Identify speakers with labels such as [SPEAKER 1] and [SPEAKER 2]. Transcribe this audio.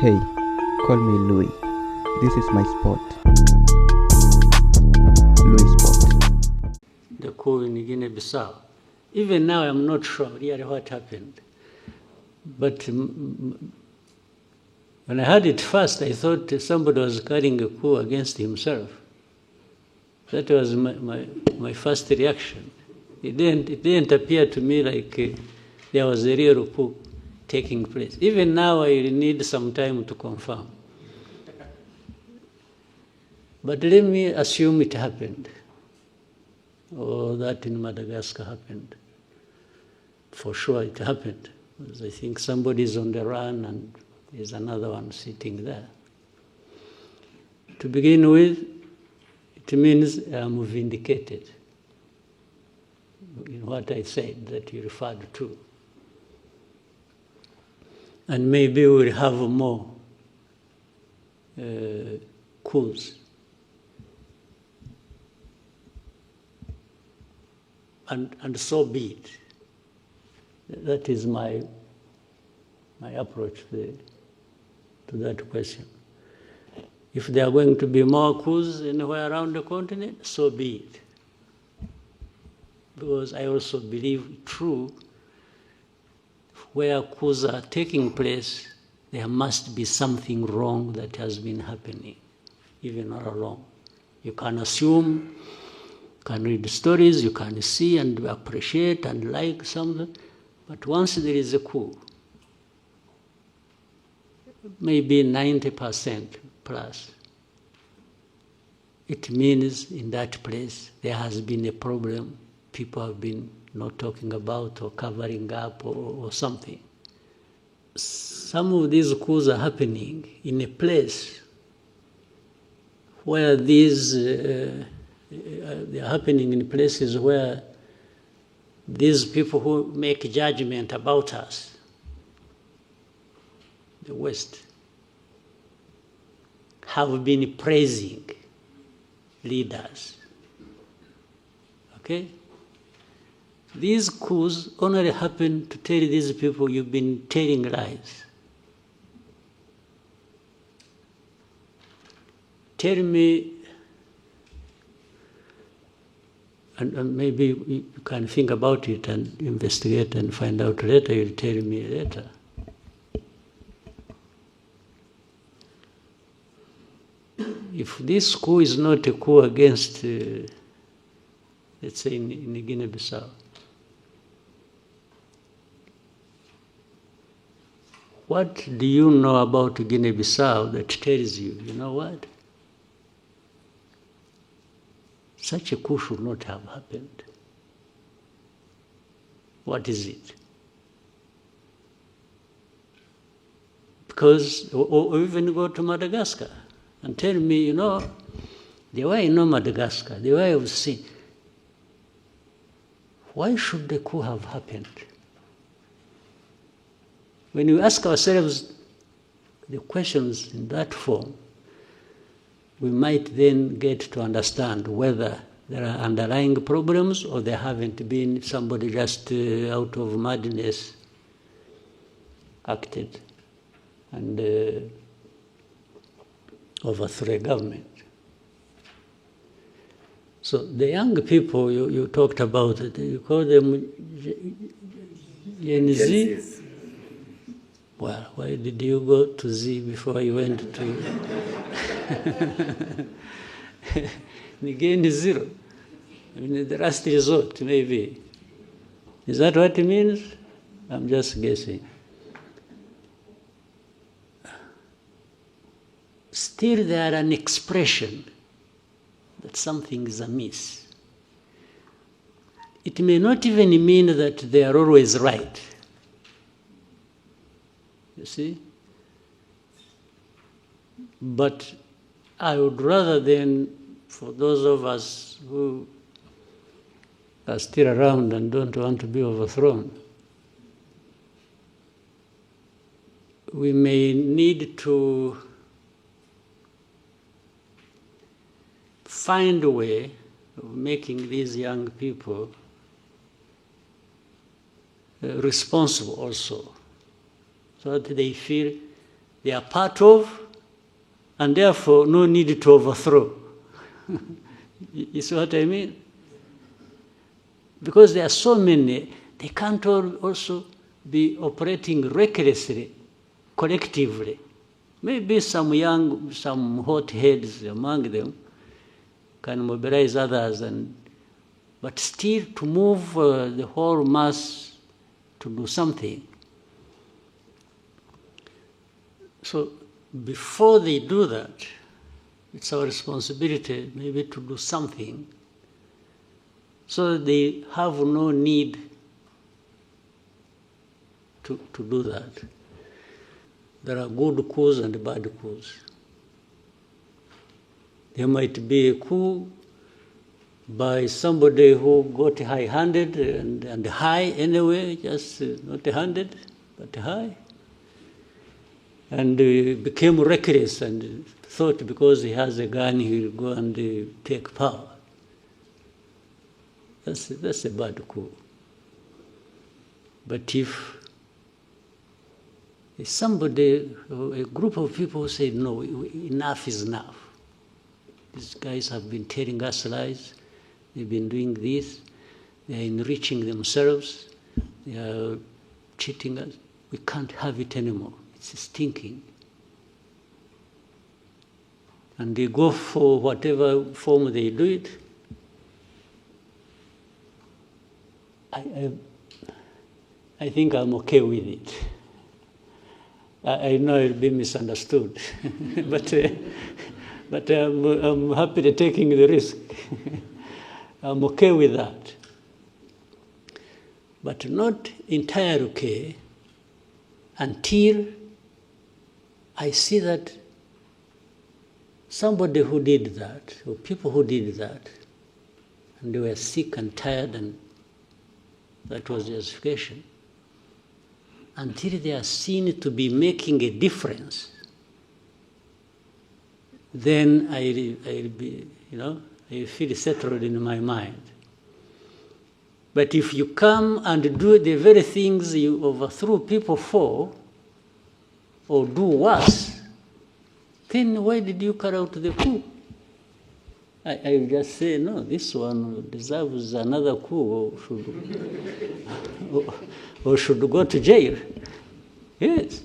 [SPEAKER 1] Hey, call me Louis. This is my spot. LuiSpot.
[SPEAKER 2] The coup in Guinea-Bissau. Even now, I'm not sure really what happened. But when I heard it first, I thought somebody was carrying a coup against himself. That was my first reaction. It didn't appear to me like there was a real coup taking place. Even now, I need some time to confirm. But let me assume it happened, or that in Madagascar happened. For sure it happened, because I think somebody's on the run and there's another one sitting there. To begin with, it means I'm vindicated in what I said that you referred to. And maybe we'll have more coups. And so be it. That is my approach to that question. If there are going to be more coups anywhere around the continent, so be it. Because I also believe true, where coups are taking place, there must be something wrong that has been happening, even all along. You can assume, you can read stories, you can see and appreciate and like something, but once there is a coup, maybe 90% plus, it means in that place there has been a problem people have been not talking about or covering up or something. Some of these coups are happening in a place where they're happening in places where these people who make judgment about us, the West, have been praising leaders. Okay? These coups only happen to tell these people you've been telling lies. Tell me, and maybe you can think about it and investigate and find out later, you'll tell me later. If this coup is not a coup against, let's say in Guinea-Bissau, what do you know about Guinea-Bissau that tells you, you know what? Such a coup should not have happened. What is it? Because, or even go to Madagascar and tell me, you know, the way I know Madagascar, the way I've seen, why should the coup have happened? When we ask ourselves the questions in that form, we might then get to understand whether there are underlying problems or there haven't been somebody just out of madness acted and overthrew a government. So the young people you talked about, you call them Gen Z? Well, why did you go to Z before you went to Again zero? I mean, the last resort, maybe. Is that what it means? I'm just guessing. Still, there are an expression that something is amiss. It may not even mean that they are always right. You see? But I would rather than, for those of us who are still around and don't want to be overthrown, we may need to find a way of making these young people responsible also, so that they feel they are part of, and therefore no need to overthrow. You see what I mean? Because there are so many, they can't all also be operating recklessly, collectively. Maybe some young, some hot heads among them can mobilize others, but still to move the whole mass to do something. So before they do that, it's our responsibility maybe to do something so that they have no need to do that. There are good coups and bad coups. There might be a coup by somebody who got high-handed and high anyway, just not handed, but high, and became reckless and thought because he has a gun he will go and take power. That's a bad coup. But if somebody, a group of people say, no, enough is enough. These guys have been telling us lies. They've been doing this. They're enriching themselves. They are cheating us. We can't have it anymore. It's stinking. And they go for whatever form they do it. I think I'm okay with it. I know it'll be misunderstood, but I'm happy to taking the risk. I'm okay with that. But not entirely okay until I see that somebody who did that, or people who did that, and they were sick and tired, and that was justification, until they are seen to be making a difference, then I'll be, I feel settled in my mind. But if you come and do the very things you overthrew people for, or do worse, then why did you carry out the coup? I just say, no, this one deserves another coup, or should go to jail. Yes.